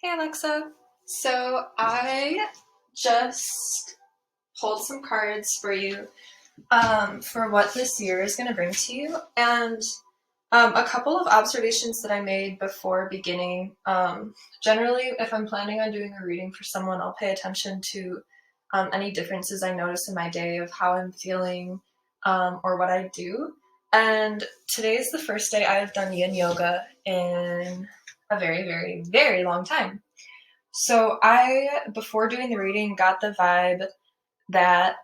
Hey Alexa. So I just pulled some cards for you for what this year is going to bring to you, and a couple of observations that I made before beginning. Generally, if I'm planning on doing a reading for someone, I'll pay attention to any differences I notice in my day of how I'm feeling or what I do. And today is the first day I have done yin yoga in a very, very, very long time. So I, before doing the reading, got the vibe that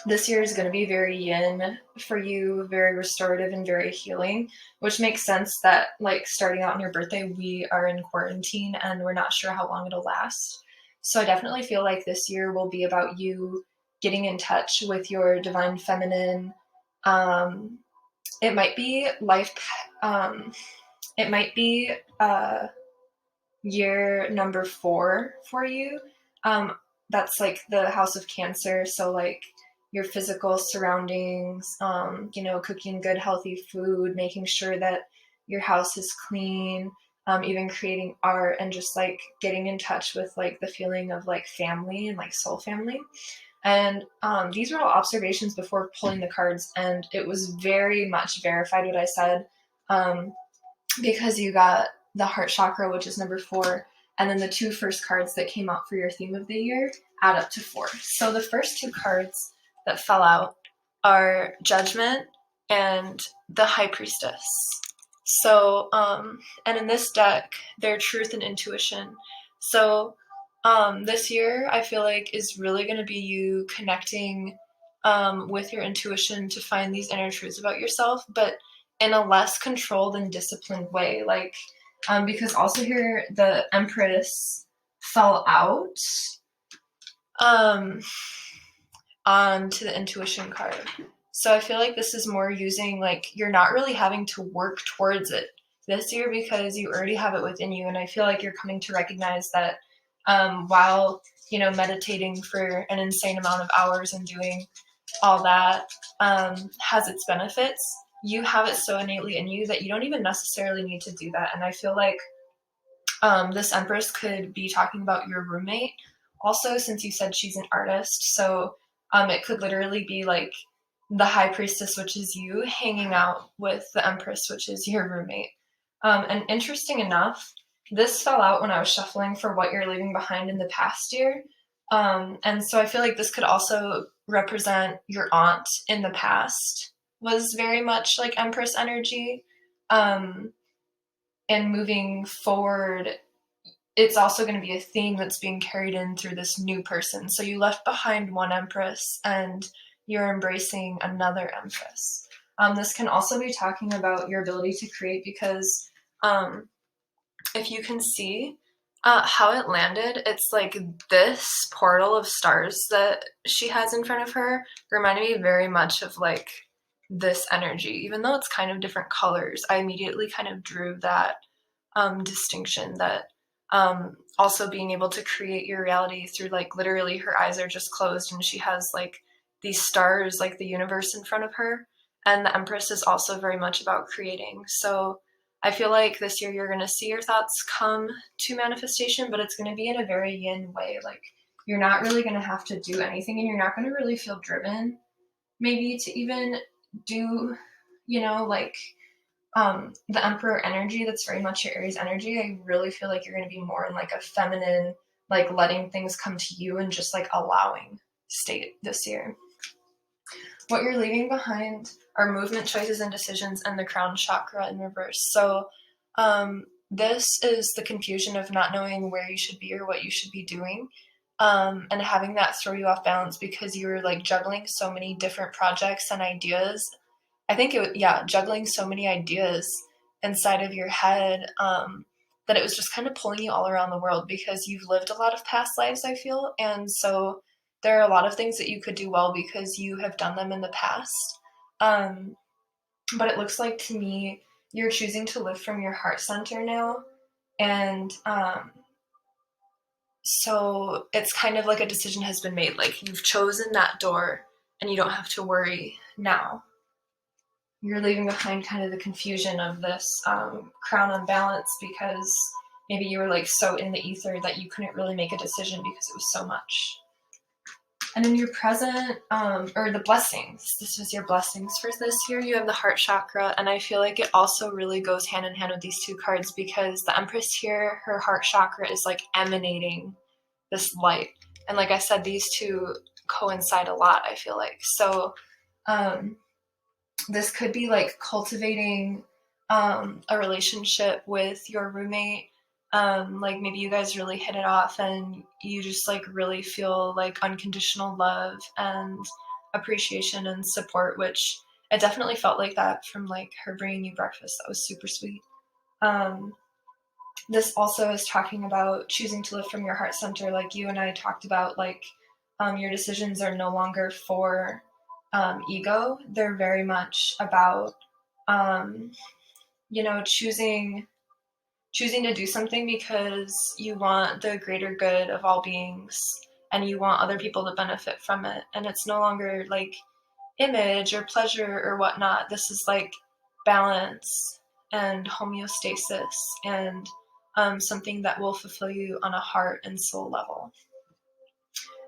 this year is going to be very yin for you, very restorative and very healing, which makes sense that, like, starting out on your birthday, we are in quarantine and we're not sure how long it'll last. So I definitely feel like this year will be about you getting in touch with your divine feminine. Um, it might be life, it might be year number 4 for you. That's like the house of Cancer. So, like, your physical surroundings, cooking good, healthy food, making sure that your house is clean, even creating art and just like getting in touch with like the feeling of like family and like soul family. And these were all observations before pulling the cards, and it was very much verified what I said. Because you got the heart chakra, which is number 4, and then the 2 first cards that came out for your theme of the year add up to 4. So the first 2 cards that fell out are Judgment and the High Priestess. So, and in this deck, they're Truth and Intuition. So, this year, I feel like is really going to be you connecting with your intuition to find these inner truths about yourself, but in a less controlled and disciplined way. Like, because also here the Empress fell out onto the intuition card. So I feel like this is more using, like, you're not really having to work towards it this year because you already have it within you. And I feel like you're coming to recognize that while, meditating for an insane amount of hours and doing all that has its benefits, you have it so innately in you that you don't even necessarily need to do that. And I feel like this Empress could be talking about your roommate also, since you said she's an artist. So it could literally be like the High Priestess, which is you, hanging out with the Empress, which is your roommate. And interesting enough, this fell out when I was shuffling for what you're leaving behind in the past year. And so I feel like this could also represent your aunt in the past was very much like Empress energy. And moving forward, it's also going to be a theme that's being carried in through this new person. So you left behind one Empress and you're embracing another Empress. This can also be talking about your ability to create because if you can see how it landed, it's like this portal of stars that she has in front of her reminded me very much of like this energy. Even though it's kind of different colors, I immediately kind of drew that distinction that also being able to create your reality through, like, literally her eyes are just closed and she has like these stars, like the universe in front of her. And the Empress is also very much about creating. So I feel like this year you're going to see your thoughts come to manifestation, but it's going to be in a very yin way. Like, you're not really going to have to do anything and you're not going to really feel driven maybe to even do, like the Emperor energy. That's very much your Aries energy. I really feel like you're going to be more in like a feminine, like letting things come to you and just like allowing state this year. What you're leaving behind are movement, choices, and decisions, and the crown chakra in reverse. So this is the confusion of not knowing where you should be or what you should be doing, and having that throw you off balance because you were like juggling so many different projects and ideas. I think juggling so many ideas inside of your head that it was just kind of pulling you all around the world because you've lived a lot of past lives, I feel. And so there are a lot of things that you could do well because you have done them in the past. But it looks like to me you're choosing to live from your heart center now. And so it's kind of like a decision has been made. Like, you've chosen that door and you don't have to worry now. You're leaving behind kind of the confusion of this crown unbalance because maybe you were like so in the ether that you couldn't really make a decision because it was so much. And in your present, or the blessings, this was your blessings for this year, you have the heart chakra. And I feel like it also really goes hand in hand with these two cards, because the Empress here, her heart chakra is like emanating this light. And like I said, these two coincide a lot, I feel like. So this could be like cultivating a relationship with your roommate. Like maybe you guys really hit it off and you just like really feel like unconditional love and appreciation and support, which it definitely felt like that from like her bringing you breakfast. That was super sweet. This also is talking about choosing to live from your heart center, like you and I talked about. Like your decisions are no longer for ego. They're very much about choosing to do something because you want the greater good of all beings and you want other people to benefit from it. And it's no longer like image or pleasure or whatnot. This is like balance and homeostasis and something that will fulfill you on a heart and soul level.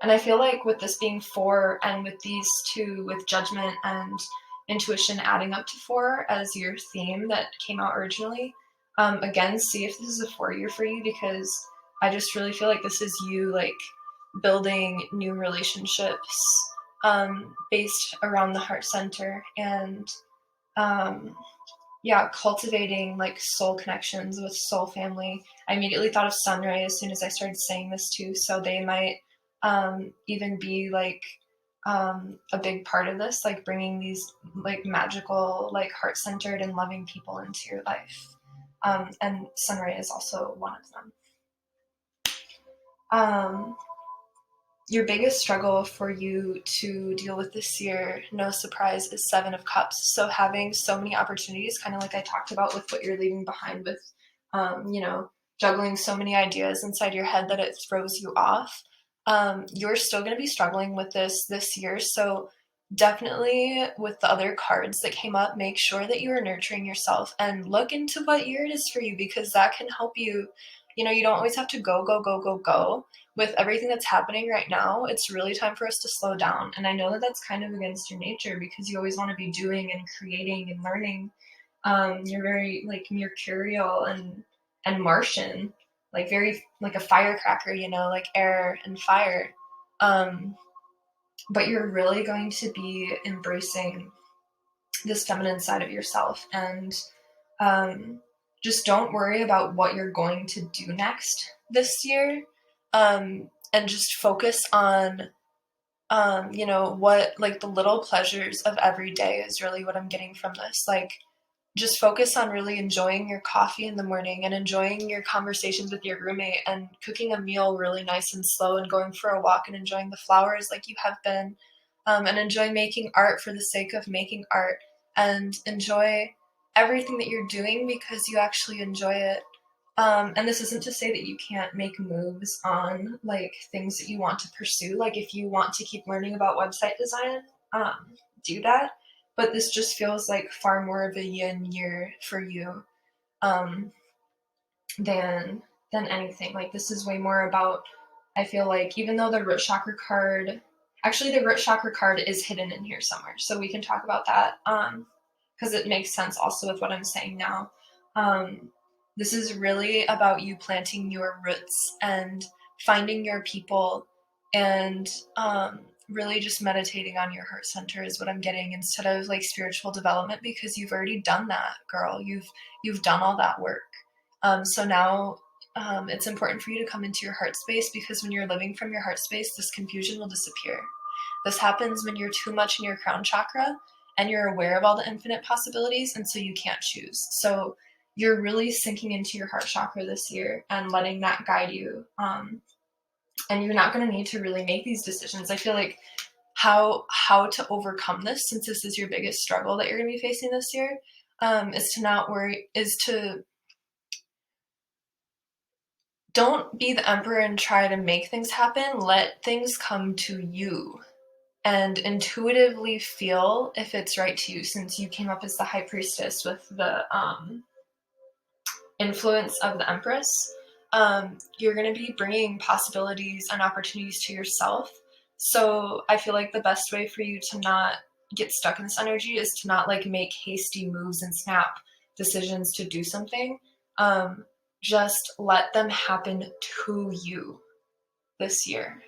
And I feel like with this being 4 and with these two, with judgment and intuition adding up to 4 as your theme that came out originally, again, see if this is a 4 year for you, because I just really feel like this is you like building new relationships based around the heart center and cultivating like soul connections with soul family. I immediately thought of Sunray as soon as I started saying this too, so they might even be like a big part of this, like bringing these like magical, like heart-centered and loving people into your life. And Sunray is also one of them. Your biggest struggle for you to deal with this year, no surprise, is 7 of Cups. So having so many opportunities, kind of like I talked about with what you're leaving behind with, juggling so many ideas inside your head that it throws you off. You're still going to be struggling with this year. So definitely with the other cards that came up, make sure that you are nurturing yourself and look into what year it is for you, because that can help you. You know, you don't always have to go. With everything that's happening right now, it's really time for us to slow down. And I know that that's kind of against your nature, because you always want to be doing and creating and learning. You're very like mercurial and Martian, like very like a firecracker, like air and fire. But you're really going to be embracing this feminine side of yourself, and just don't worry about what you're going to do next this year. And just focus on, what like the little pleasures of every day is really what I'm getting from this. Like, just focus on really enjoying your coffee in the morning and enjoying your conversations with your roommate and cooking a meal really nice and slow and going for a walk and enjoying the flowers like you have been, and enjoy making art for the sake of making art, and enjoy everything that you're doing because you actually enjoy it. And this isn't to say that you can't make moves on like things that you want to pursue. Like if you want to keep learning about website design, do that. But this just feels like far more of a yin year for you than anything. Like this is way more about, I feel like, even though the root chakra card, actually the root chakra card is hidden in here somewhere. So we can talk about that because it makes sense also with what I'm saying now. This is really about you planting your roots and finding your people and really just meditating on your heart center is what I'm getting, instead of like spiritual development, because you've already done that, girl. You've done all that work. So now it's important for you to come into your heart space, because when you're living from your heart space, this confusion will disappear. This happens when you're too much in your crown chakra and you're aware of all the infinite possibilities, and so you can't choose. So you're really sinking into your heart chakra this year and letting that guide you. And you're not going to need to really make these decisions. I feel like how to overcome this, since this is your biggest struggle that you're going to be facing this year, is to not worry, is to don't be the emperor and try to make things happen. Let things come to you and intuitively feel if it's right to you, since you came up as the high priestess with the influence of the Empress. you're going to be bringing possibilities and opportunities to yourself. So I feel like the best way for you to not get stuck in this energy is to not like make hasty moves and snap decisions to do something. Just let them happen to you this year.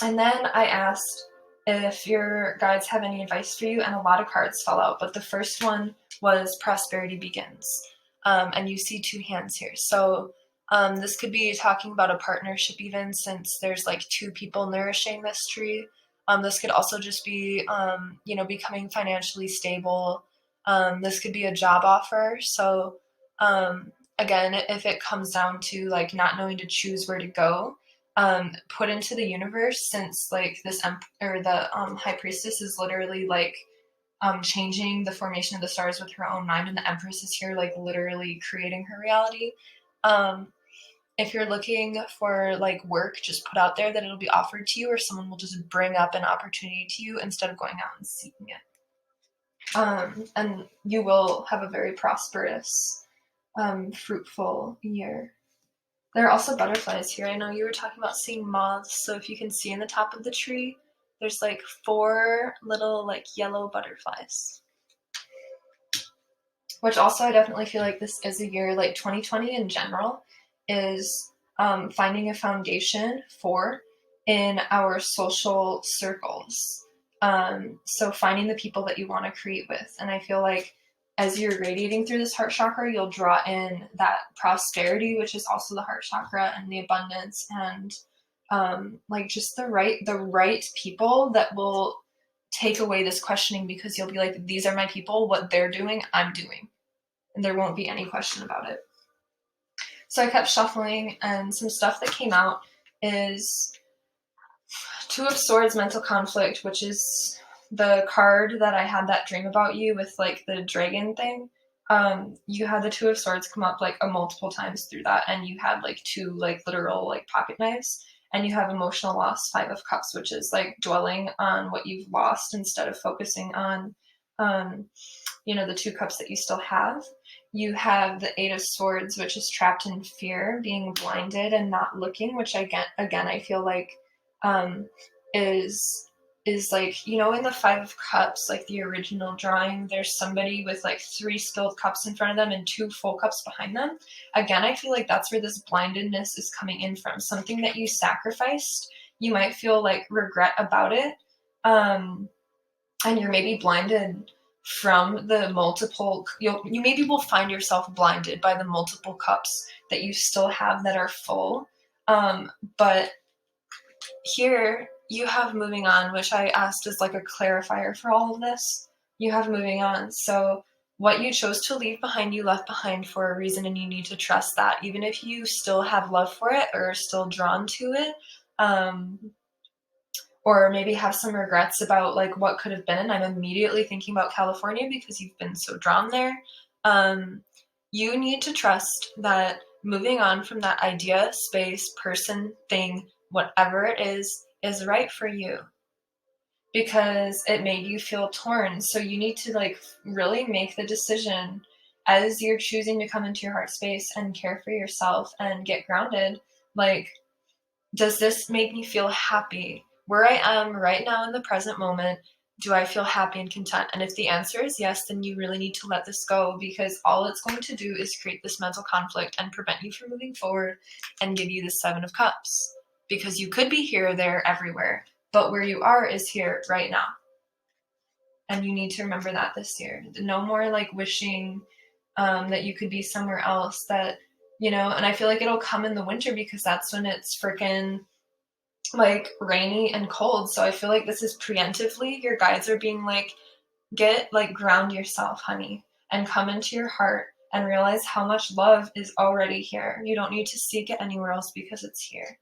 And then I asked if your guides have any advice for you, and a lot of cards fell out, but the first one was prosperity begins. And you see 2 hands here. So this could be talking about a partnership even, since there's like 2 people nourishing this tree. This could also just be, becoming financially stable. This could be a job offer. So again, if it comes down to like not knowing to choose where to go, put into the universe, since like this the high priestess is literally like changing the formation of the stars with her own mind, and the empress is here like literally creating her reality. If you're looking for like work, just put out there that it'll be offered to you, or someone will just bring up an opportunity to you instead of going out and seeking it. And you will have a very prosperous, fruitful year. There are also butterflies here. I know you were talking about seeing moths, so if you can see in the top of the tree, there's like 4 little like yellow butterflies. Which also, I definitely feel like this is a year, like 2020 in general, is finding a foundation for in our social circles. So finding the people that you want to create with. And I feel like as you're radiating through this heart chakra, you'll draw in that prosperity, which is also the heart chakra, and the abundance, and like just the right people that will take away this questioning, because you'll be like, these are my people, what they're doing, I'm doing. And there won't be any question about it. So I kept shuffling, and some stuff that came out is 2 of Swords, mental conflict, which is the card that I had that dream about you with like the dragon thing. You had the 2 of Swords come up like a multiple times through that, and you had like 2 like literal like pocket knives, and you have emotional loss, 5 of Cups, which is like dwelling on what you've lost instead of focusing on the 2 cups that you still have. You have the 8 of Swords, which is trapped in fear, being blinded and not looking, which again I feel like is like, in the 5 of Cups, like the original drawing, there's somebody with like 3 spilled cups in front of them and 2 full cups behind them. Again, I feel like that's where this blindedness is coming in from. Something that you sacrificed, you might feel like regret about it, and you're maybe blinded from the multiple, you maybe will find yourself blinded by the multiple cups that you still have that are full. But here you have moving on, which I asked as like a clarifier for all of this. You have moving on. So what you chose to leave behind, you left behind for a reason, and you need to trust that, even if you still have love for it or are still drawn to it. Or maybe have some regrets about like what could have been. I'm immediately thinking about California because you've been so drawn there. You need to trust that moving on from that idea, space, person, thing, whatever it is right for you, because it made you feel torn. So you need to like really make the decision as you're choosing to come into your heart space and care for yourself and get grounded. Like, does this make me feel happy? Where I am right now in the present moment, do I feel happy and content? And if the answer is yes, then you really need to let this go, because all it's going to do is create this mental conflict and prevent you from moving forward and give you the 7 of Cups. Because you could be here, there, everywhere, but where you are is here right now. And you need to remember that this year. No more like wishing that you could be somewhere else, that, and I feel like it'll come in the winter, because that's when it's freaking like rainy and cold. So I feel like this is preemptively, your guides are being like, ground yourself, honey, and come into your heart and realize how much love is already here. You don't need to seek it anywhere else, because it's here.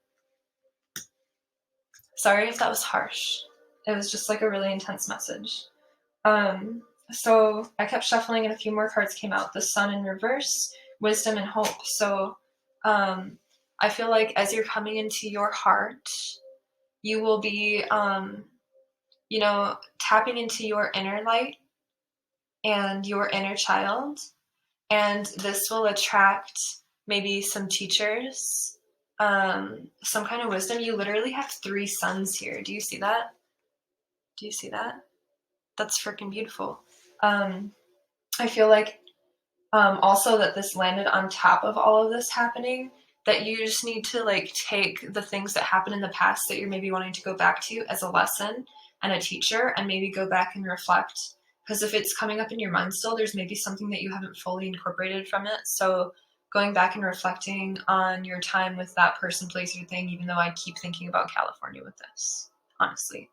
Sorry if that was harsh. It was just like a really intense message. So I kept shuffling, and a few more cards came out. The Sun in reverse, wisdom and hope. So I feel like as you're coming into your heart, you will be, tapping into your inner light and your inner child. And this will attract maybe some teachers, some kind of wisdom. You literally have 3 suns here. Do you see that? Do you see that? That's freaking beautiful. I feel like also that this landed on top of all of this happening, that you just need to like take the things that happened in the past that you're maybe wanting to go back to as a lesson and a teacher, and maybe go back and reflect. Because if it's coming up in your mind still, there's maybe something that you haven't fully incorporated from it. So going back and reflecting on your time with that person, place, or thing, even though I keep thinking about California with this, honestly.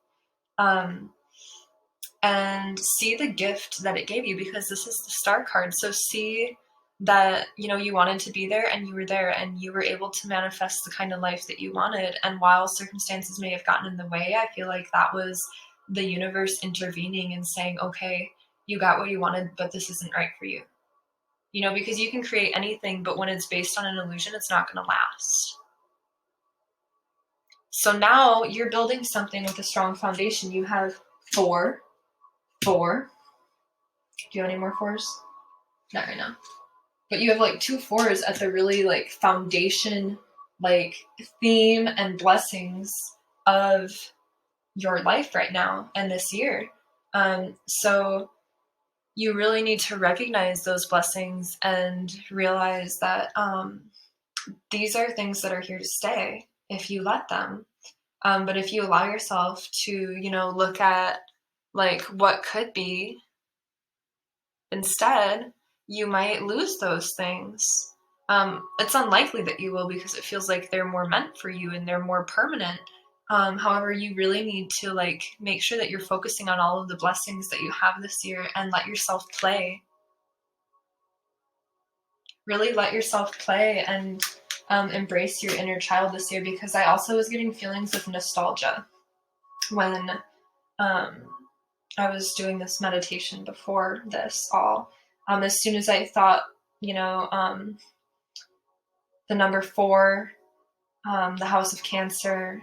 And see the gift that it gave you, because this is the star card. So see that, you know, you wanted to be there and you were there and you were able to manifest the kind of life that you wanted. And while circumstances may have gotten in the way, I feel like that was the universe intervening and saying, okay, you got what you wanted, but this isn't right for you. You know, because you can create anything, but when it's based on an illusion, it's not going to last. So now you're building something with a strong foundation. You have 4. Do you have any more 4s? Not right now. But you have like 2 4s at the really like foundation, like theme and blessings of your life right now and this year. So you really need to recognize those blessings and realize that these are things that are here to stay if you let them. But if you allow yourself to, you know, look at like what could be instead, you might lose those things. It's unlikely that you will, because it feels like they're more meant for you and they're more permanent. However, you really need to like make sure that you're focusing on all of the blessings that you have this year and let yourself play. Really let yourself play and embrace your inner child this year, because I also was getting feelings of nostalgia when I was doing this meditation before this all. As soon as I thought, you know, the number 4, the house of Cancer,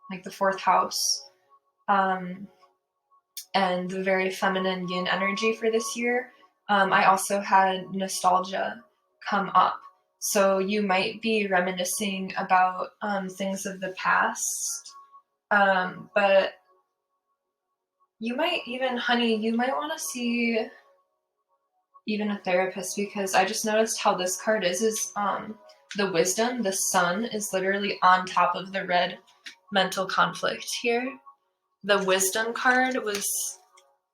like the 4th house, and the very feminine yin energy for this year, I also had nostalgia come up. So you might be reminiscing about things of the past, but you might even, honey, you might want to see even a therapist, because I just noticed how this card is the wisdom, the sun is literally on top of the red mental conflict here. The wisdom card was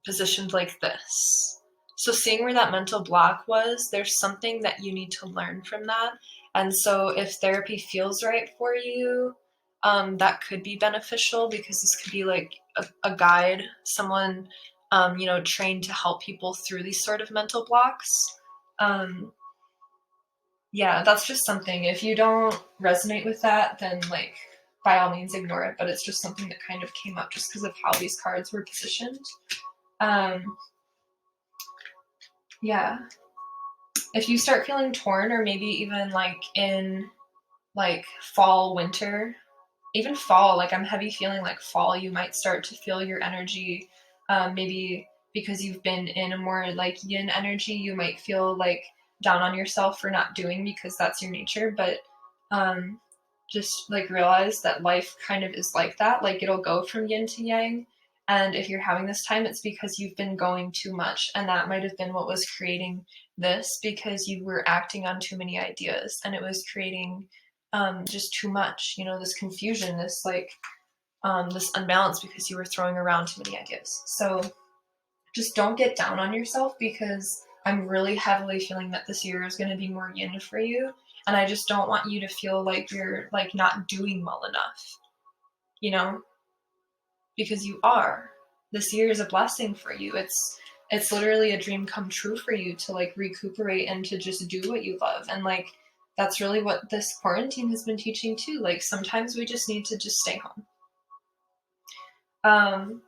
positioned like this. So seeing where that mental block was, there's something that you need to learn from that. And so if therapy feels right for you, that could be beneficial, because this could be like a guide, someone, you know, trained to help people through these sort of mental blocks. Yeah, that's just something. If you don't resonate with that, then like by all means ignore it. But it's just something that kind of came up just because of how these cards were positioned. Yeah. If you start feeling torn, or maybe even like in like fall, winter, even fall, like I'm heavy feeling like fall, you might start to feel your energy, maybe because you've been in a more like yin energy, you might feel like down on yourself for not doing, because that's your nature. But just like realize that life kind of is like that, like it'll go from yin to yang. And if you're having this time, it's because you've been going too much, and that might have been what was creating this, because you were acting on too many ideas, and it was creating just too much, you know, this confusion, this like this unbalance, because you were throwing around too many ideas. So just don't get down on yourself, because I'm really heavily feeling that this year is going to be more yin for you, and I just don't want you to feel like you're like not doing well enough, you know, because you are. This year is a blessing for you. It's literally a dream come true for you to like recuperate and to just do what you love. And like that's really what this quarantine has been teaching too. Like sometimes we just need to just stay home.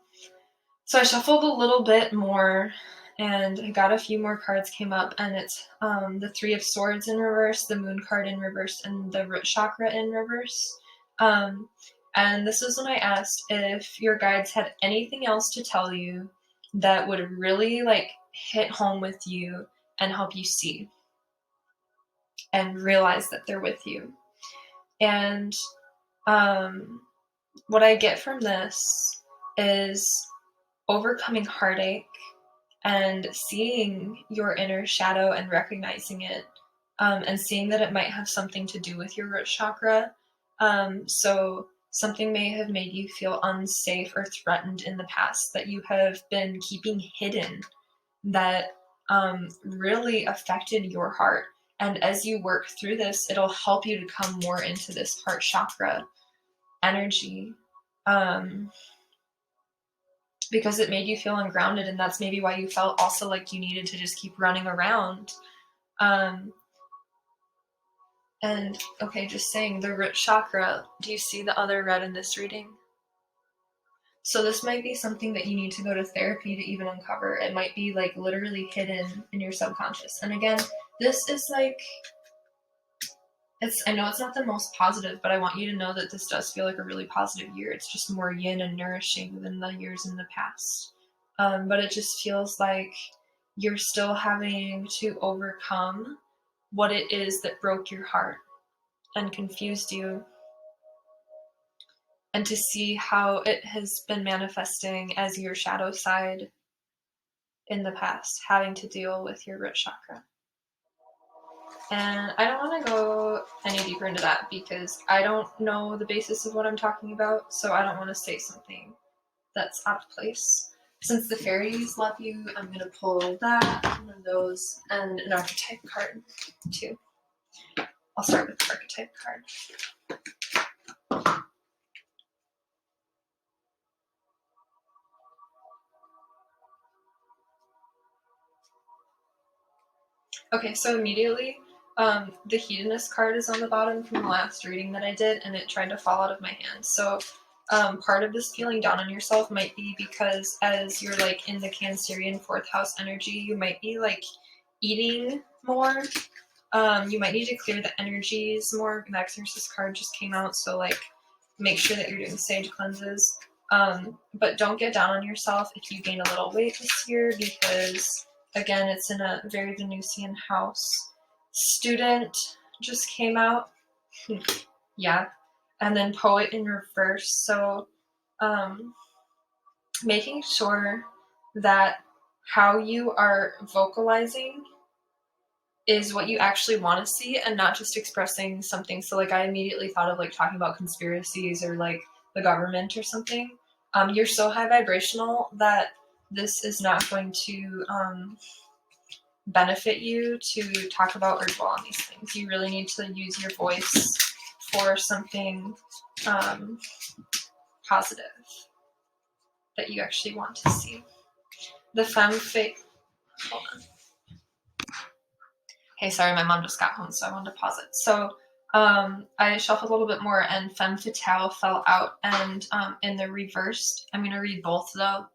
So I shuffled a little bit more, and I got a few more cards came up, and it's the 3 of Swords in reverse, the Moon card in reverse, and the root chakra in reverse. And this is when I asked if your guides had anything else to tell you that would really like hit home with you and help you see. and realize that they're with you. And what I get from this is overcoming heartache and seeing your inner shadow and recognizing it, and seeing that it might have something to do with your root chakra. So something may have made you feel unsafe or threatened in the past that you have been keeping hidden, that really affected your heart. And as you work through this, it'll help you to come more into this heart chakra energy, because it made you feel ungrounded, and that's maybe why you felt also like you needed to just keep running around. And okay, just saying, the root chakra, do you see the other red in this reading? So this might be something that you need to go to therapy to even uncover. It might be like literally hidden in your subconscious. And again, this is like, I know it's not the most positive, but I want you to know that this does feel like a really positive year. It's just more yin and nourishing than the years in the past. But it just feels like you're still having to overcome what it is that broke your heart and confused you, and to see how it has been manifesting as your shadow side in the past, having to deal with your root chakra. And I don't want to go any deeper into that because I don't know the basis of what I'm talking about, so I don't want to say something that's out of place. Since the fairies love you, I'm going to pull that, one of those, and an archetype card too. I'll start with the archetype card. Okay, so immediately, the hedonist card is on the bottom from the last reading that I did, and it tried to fall out of my hand. So part of this feeling down on yourself might be because as you're like in the Cancerian 4th house energy, you might be like eating more. You might need to clear the energies more. The Exorcist card just came out, so like make sure that you're doing sage cleanses. But don't get down on yourself if you gain a little weight this year, because again, it's in a very Venusian house. Student just came out. Yeah. And then poet in reverse. So making sure that how you are vocalizing is what you actually want to see and not just expressing something. So like I immediately thought of like talking about conspiracies or like the government or something. You're so high vibrational that this is not going to benefit you to talk about or dwell on these things. You really need to use your voice for something positive that you actually want to see. The femme fatale. Hold on. Hey, sorry, my mom just got home, so I wanted to pause it. So I shuffled a little bit more, and femme fatale fell out. And in the reversed, I'm going to read both though.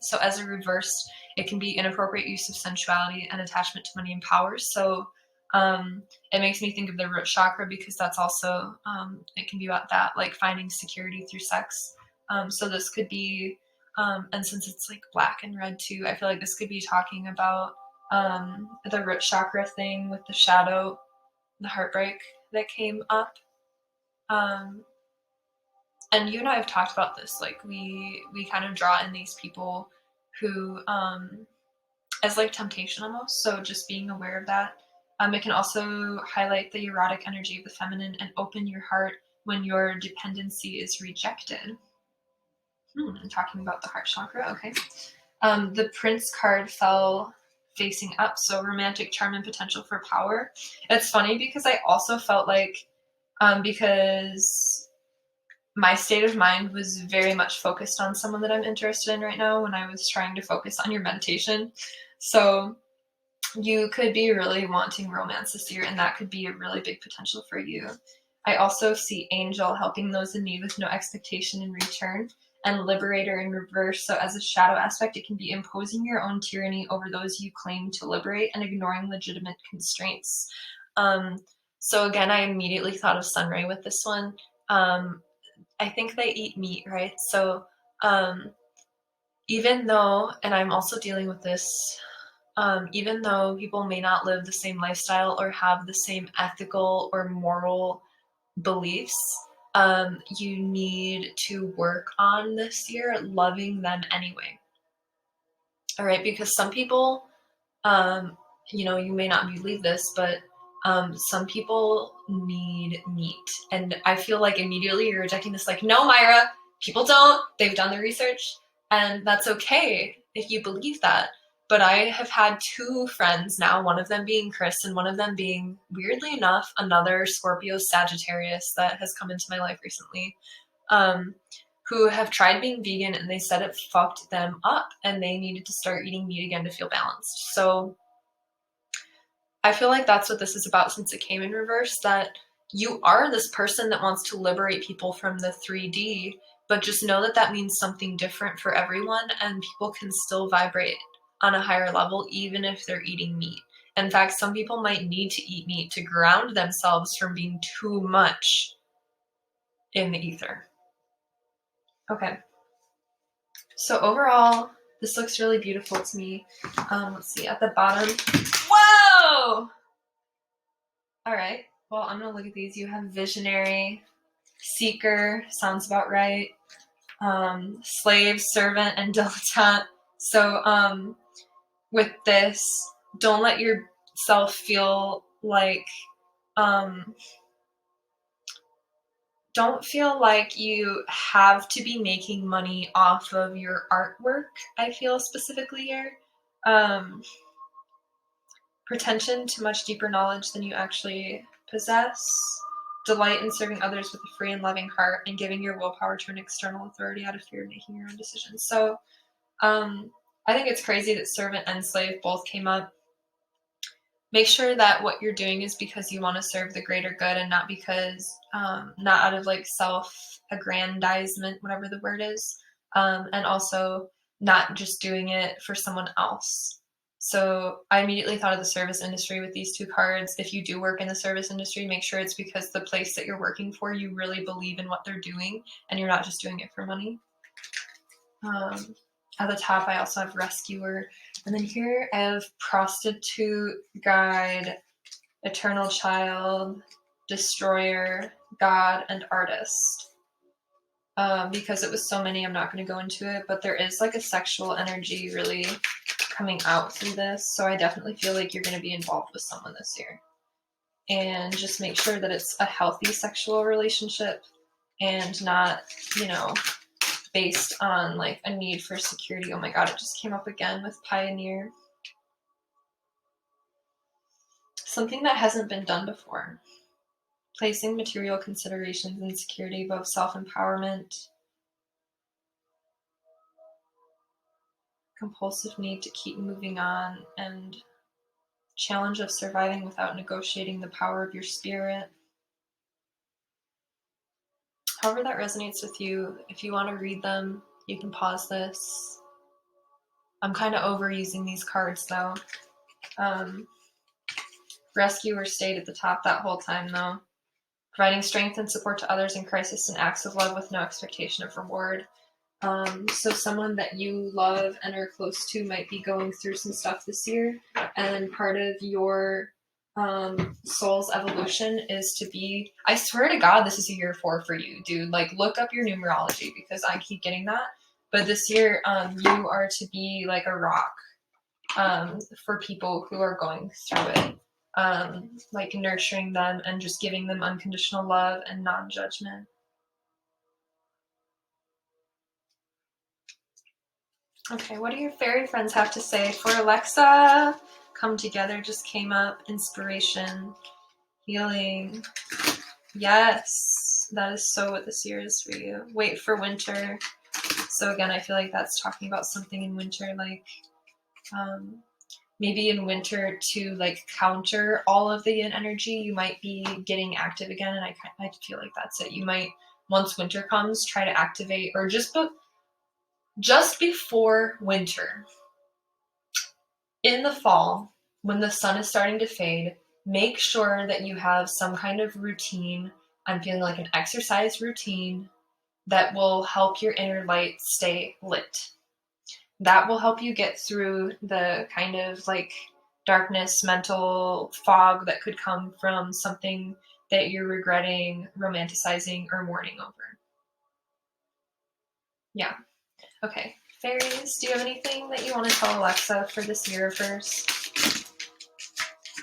So as a reversed, it can be inappropriate use of sensuality and attachment to money and power. So it makes me think of the root chakra, because that's also, it can be about that, like finding security through sex. So this could be, and since it's like black and red too, I feel like this could be talking about the root chakra thing with the shadow, the heartbreak that came up. And you and I have talked about this, like we kind of draw in these people who as like temptation almost, so just being aware of that. It can also highlight the erotic energy of the feminine and open your heart when your dependency is rejected. I'm talking about the heart chakra. Okay. The Prince card fell facing up, so romantic charm and potential for power. It's funny because I also felt like, because my state of mind was very much focused on someone that I'm interested in right now when I was trying to focus on your meditation. So you could be really wanting romance this year, and that could be a really big potential for you. I also see angel helping those in need with no expectation in return, and liberator in reverse. So as a shadow aspect, it can be imposing your own tyranny over those you claim to liberate and ignoring legitimate constraints. So again, I immediately thought of Sunray with this one. I think they eat meat, right? So even though, and I'm also dealing with this Even though people may not live the same lifestyle or have the same ethical or moral beliefs, you need to work on this year loving them anyway. All right, because some people, you may not believe this, but some people need meat. And I feel like immediately you're rejecting this, like, no, Myra, people don't. They've done the research, and that's okay if you believe that. But I have had two friends now, one of them being Chris and one of them being, weirdly enough, another Scorpio Sagittarius that has come into my life recently, who have tried being vegan and they said it fucked them up and they needed to start eating meat again to feel balanced. So I feel like that's what this is about since it came in reverse, that you are this person that wants to liberate people from the 3D, but just know that that means something different for everyone, and people can still vibrate on a higher level even if they're eating meat. In fact, some people might need to eat meat to ground themselves from being too much in the ether. Okay. So overall, this looks really beautiful to me. Let's see, at the bottom. Whoa! All right. Well, I'm going to look at these. You have visionary, seeker, sounds about right. Slave, servant, and dilettante. So with this, don't let yourself feel like, don't feel like you have to be making money off of your artwork, I feel specifically here. Pretension to much deeper knowledge than you actually possess. Delight in serving others with a free and loving heart and giving your willpower to an external authority out of fear of making your own decisions. So I think it's crazy that servant and slave both came up. Make sure that what you're doing is because you want to serve the greater good and not because, not out of like self-aggrandizement, whatever the word is, and also not just doing it for someone else. So I immediately thought of the service industry with these two cards. If you do work in the service industry, make sure it's because the place that you're working for, you really believe in what they're doing and you're not just doing it for money. At the top, I also have rescuer. And then here I have prostitute, guide, eternal child, destroyer, god, and artist. Because it was so many, I'm not going to go into it, but there is like a sexual energy really coming out through this. So I definitely feel like you're going to be involved with someone this year. And just make sure that it's a healthy sexual relationship and not, based on like a need for security. Oh my god, it just came up again with pioneer. Something that hasn't been done before. Placing material considerations and security above self-empowerment. Compulsive need to keep moving on, and challenge of surviving without negotiating the power of your spirit. However that resonates with you, if you want to read them, you can pause this. I'm kind of overusing these cards though. Rescuer stayed at the top that whole time though. Providing strength and support to others in crisis and acts of love with no expectation of reward. So someone that you love and are close to might be going through some stuff this year, and part of your soul's evolution is to be, I swear to God, this is a year 4 for you, dude. Like, look up your numerology because I keep getting that. But this year, you are to be like a rock for people who are going through it. Like nurturing them and just giving them unconditional love and non-judgment. Okay, what do your fairy friends have to say for Alexa? Come together just came up. Inspiration, healing. Yes, that is so what this year is for you. Wait for winter. So again, I feel like that's talking about something in winter, like maybe in winter to like counter all of the yin energy, you might be getting active again. And I feel like that's it. You might, once winter comes, try to activate, or just before winter, in the fall, when the sun is starting to fade, make sure that you have some kind of routine. I'm feeling like an exercise routine that will help your inner light stay lit. that will help you get through the kind of like darkness, mental fog that could come from something that you're regretting, romanticizing, or mourning over. Yeah. Okay. Fairies, do you have anything that you want to tell Alexa for this year of hers?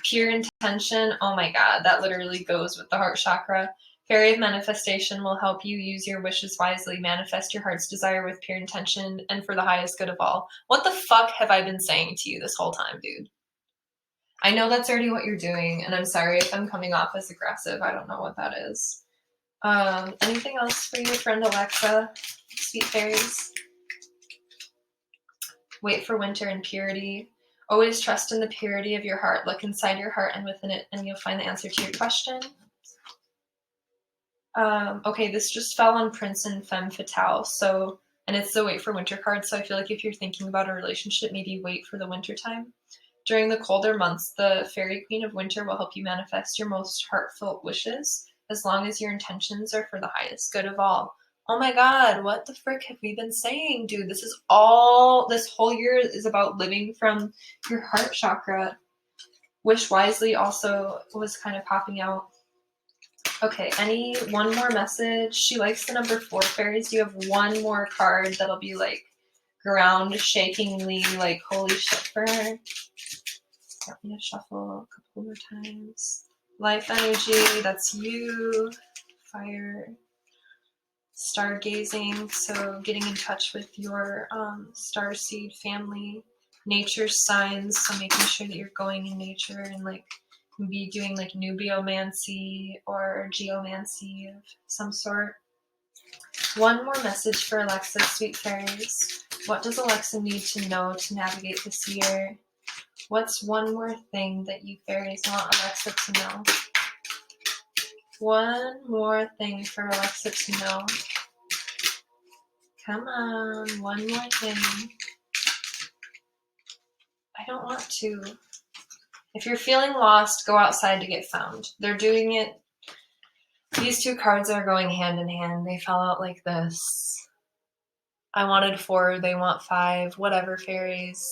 Pure intention. Oh my God, that literally goes with the heart chakra. Fairy of manifestation will help you use your wishes wisely, manifest your heart's desire with pure intention and for the highest good of all. What the fuck have I been saying to you this whole time, dude? I know that's already what you're doing, and I'm sorry if I'm coming off as aggressive. I don't know what that is. Anything else for your friend Alexa, sweet fairies? Wait for winter and purity. Always trust in the purity of your heart. Look inside your heart and within it, and you'll find the answer to your question. Okay, this just fell on Prince and Femme Fatale, so, and it's the wait for winter card, so I feel like if you're thinking about a relationship, maybe wait for the winter time. During the colder months, the Fairy Queen of Winter will help you manifest your most heartfelt wishes, as long as your intentions are for the highest good of all. Oh my God, what the frick have we been saying, dude? This whole year is about living from your heart chakra. Wish wisely also was kind of popping out. Okay, one more message? She likes the number 4, fairies. You have one more card that'll be like ground shakingly like holy shit for her. Want me to shuffle a couple more times? Life energy, that's you. Fire. Stargazing, so getting in touch with your starseed family. Nature signs, so making sure that you're going in nature and like be doing like nubiomancy or geomancy of some sort. One more message for Alexa, sweet fairies. What does Alexa need to know to navigate this year? What's one more thing that you fairies want Alexa to know? One more thing for Alexa to know. Come on, one more thing. I don't want to. If you're feeling lost, go outside to get found. They're doing it. These two cards are going hand in hand. They fell out like this. I wanted 4, they want 5. Whatever, fairies.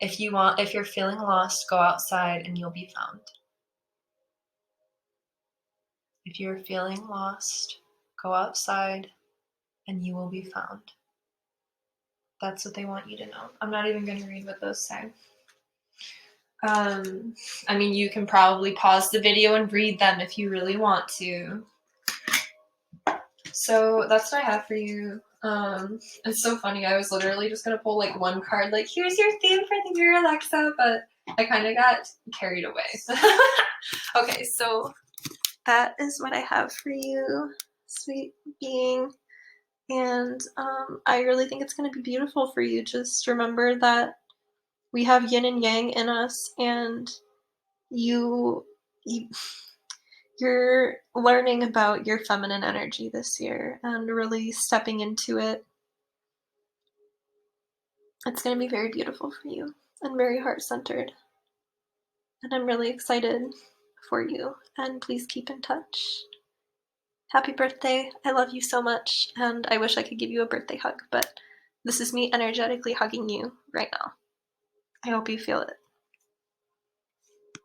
If you're feeling lost, go outside and you'll be found. If you're feeling lost, go outside and you will be found. That's what they want you to know. I'm not even going to read what those say. I mean, you can probably pause the video and read them if you really want to. So that's what I have for you. It's so funny. I was literally just gonna pull like one card, like here's your theme for the year, Alexa, but I kind of got carried away. Okay, so that is what I have for you, sweet being. And I really think it's going to be beautiful for you. Just remember that we have yin and yang in us, and you're learning about your feminine energy this year and really stepping into it. It's going to be very beautiful for you and very heart-centered. And I'm really excited for you. And please keep in touch. Happy birthday. I love you so much. And I wish I could give you a birthday hug, but this is me energetically hugging you right now. I hope you feel it.